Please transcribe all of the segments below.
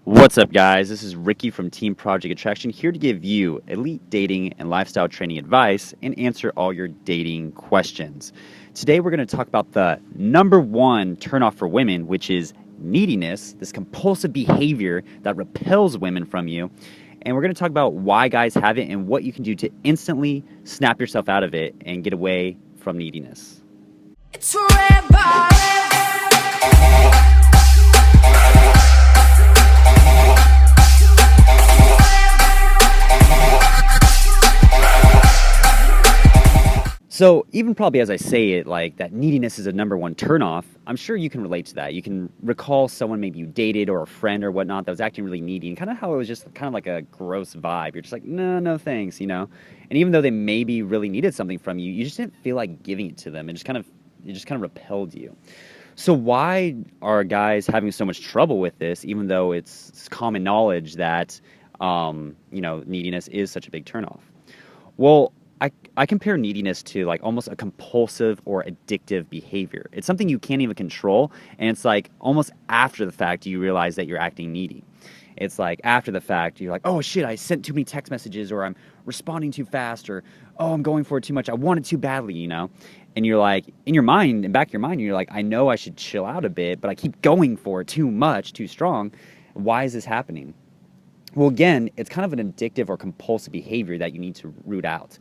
What's up, guys? This is Ricky from Team Project Attraction, here to give you elite dating and lifestyle training advice and answer all your dating questions. Today, we're going to talk about the number one turnoff for women, which is neediness, this compulsive behavior that repels women from you. And we're going to talk about why guys have it and what you can do to instantly snap yourself out of it and get away from neediness. It's forever. So even probably as I say it, like that neediness is a number one turnoff, I'm sure you can relate to that. You can recall someone maybe you dated or a friend or whatnot that was acting really needy and kind of how it was just kind of like a gross vibe. You're just like, no thanks, you know? And even though they maybe really needed something from you, you just didn't feel like giving it to them. It just kind of repelled you. So why are guys having so much trouble with this, even though it's common knowledge that, neediness is such a big turnoff? Well, I compare neediness to like almost a compulsive or addictive behavior. It's something you can't even control, and it's like almost after the fact you realize that you're acting needy. It's like after the fact you're like, oh shit, I sent too many text messages, or I'm responding too fast, or oh, I'm going for it too much. I want it too badly, you know? And you're like, in your mind, in back of your mind, you're like, I know I should chill out a bit, but I keep going for it too much, too strong. Why is this happening? Well, again, it's kind of an addictive or compulsive behavior that you need to root out.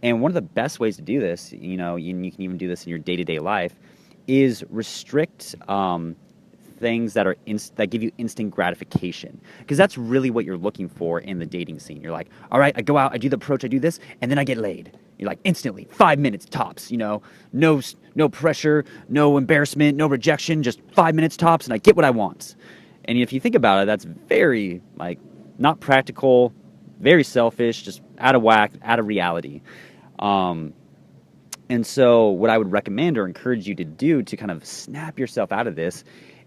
And one of the best ways to do this, you know, and you can even do this in your day-to-day life, is restrict things that are that give you instant gratification, because that's really what you're looking for in the dating scene. You're like, all right, I go out, I do the approach, I do this, and then I get laid. You're like, instantly, 5 minutes tops. You know, no pressure, no embarrassment, no rejection, just 5 minutes tops, and I get what I want. And if you think about it, that's very like not practical, very selfish, just out of whack, out of reality. And so what I would recommend or encourage you to do to kind of snap yourself out of this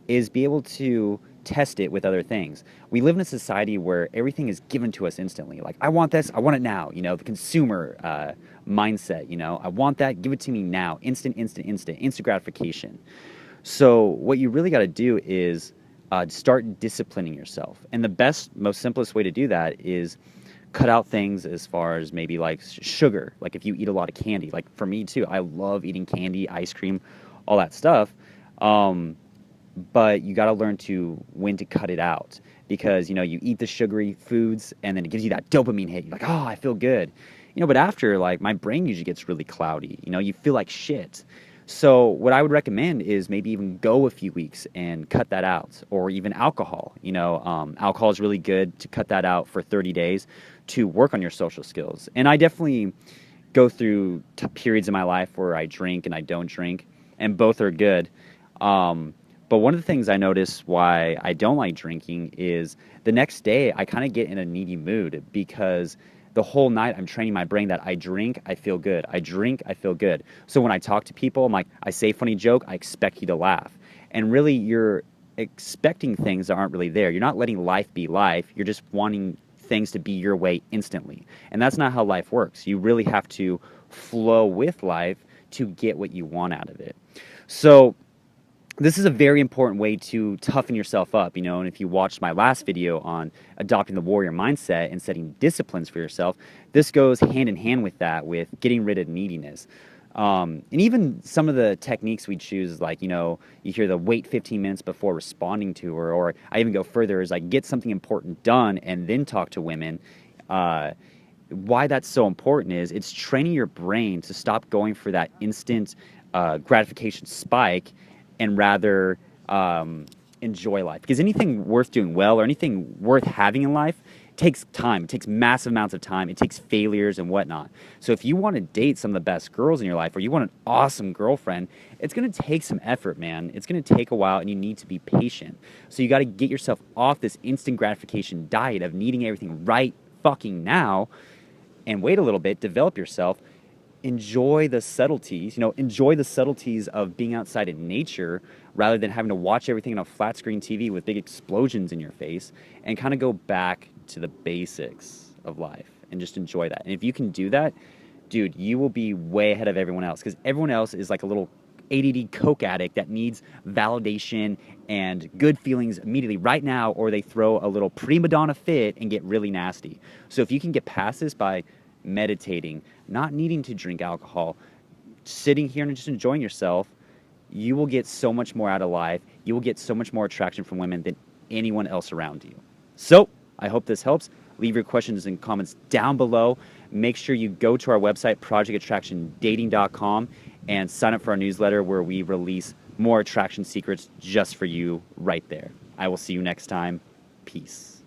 is be able to test it with other things. We live in a society where everything is given to us instantly. Like, I want this, I want it now, you know, the consumer mindset, you know, I want that, give it to me now, instant gratification. So what you really got to do is start disciplining yourself. And the best, most simplest way to do that is cut out things as far as maybe like sugar. Like if you eat a lot of candy, like for me too, I love eating candy, ice cream, all that stuff. But you got to learn to when to cut it out, because, you know, you eat the sugary foods and then it gives you that dopamine hit. You're like, oh, I feel good. You know, but after, like, my brain usually gets really cloudy. You know, you feel like shit. So what I would recommend is maybe even go a few weeks and cut that out, or even alcohol. You know, alcohol is really good to cut that out for 30 days to work on your social skills. And I definitely go through periods in my life where I drink and I don't drink, and both are good. But one of the things I notice why I don't like drinking is the next day I kind of get in a needy mood, because the whole night I'm training my brain that I drink, I feel good. I drink, I feel good. So when I talk to people, I'm like, I say a funny joke, I expect you to laugh. And really, you're expecting things that aren't really there. You're not letting life be life. You're just wanting things to be your way instantly. And that's not how life works. You really have to flow with life to get what you want out of it. So this is a very important way to toughen yourself up, you know, and if you watched my last video on adopting the warrior mindset and setting disciplines for yourself, this goes hand in hand with that, with getting rid of neediness. And even some of the techniques we choose, like, you know, you hear the wait 15 minutes before responding to her, or I even go further, is like get something important done and then talk to women. Why that's so important is it's training your brain to stop going for that instant gratification spike, and rather enjoy life. Because anything worth doing well, or anything worth having in life, takes time. It takes massive amounts of time. It takes failures and whatnot. So if you want to date some of the best girls in your life, or you want an awesome girlfriend, it's going to take some effort, man. It's going to take a while, and you need to be patient. So you got to get yourself off this instant gratification diet of needing everything right fucking now, and wait a little bit, develop yourself. Enjoy the subtleties, you know, enjoy the subtleties of being outside in nature, rather than having to watch everything on a flat screen TV with big explosions in your face, and kind of go back to the basics of life and just enjoy that. And if you can do that, dude, you will be way ahead of everyone else, because everyone else is like a little ADD coke addict that needs validation and good feelings immediately right now, or they throw a little prima donna fit and get really nasty. So if you can get past this by meditating, not needing to drink alcohol, sitting here and just enjoying yourself, you will get so much more out of life. You will get so much more attraction from women than anyone else around you. So I hope this helps. Leave your questions and comments down below. Make sure you go to our website, projectattractiondating.com, and sign up for our newsletter where we release more attraction secrets just for you right there. I will see you next time. Peace.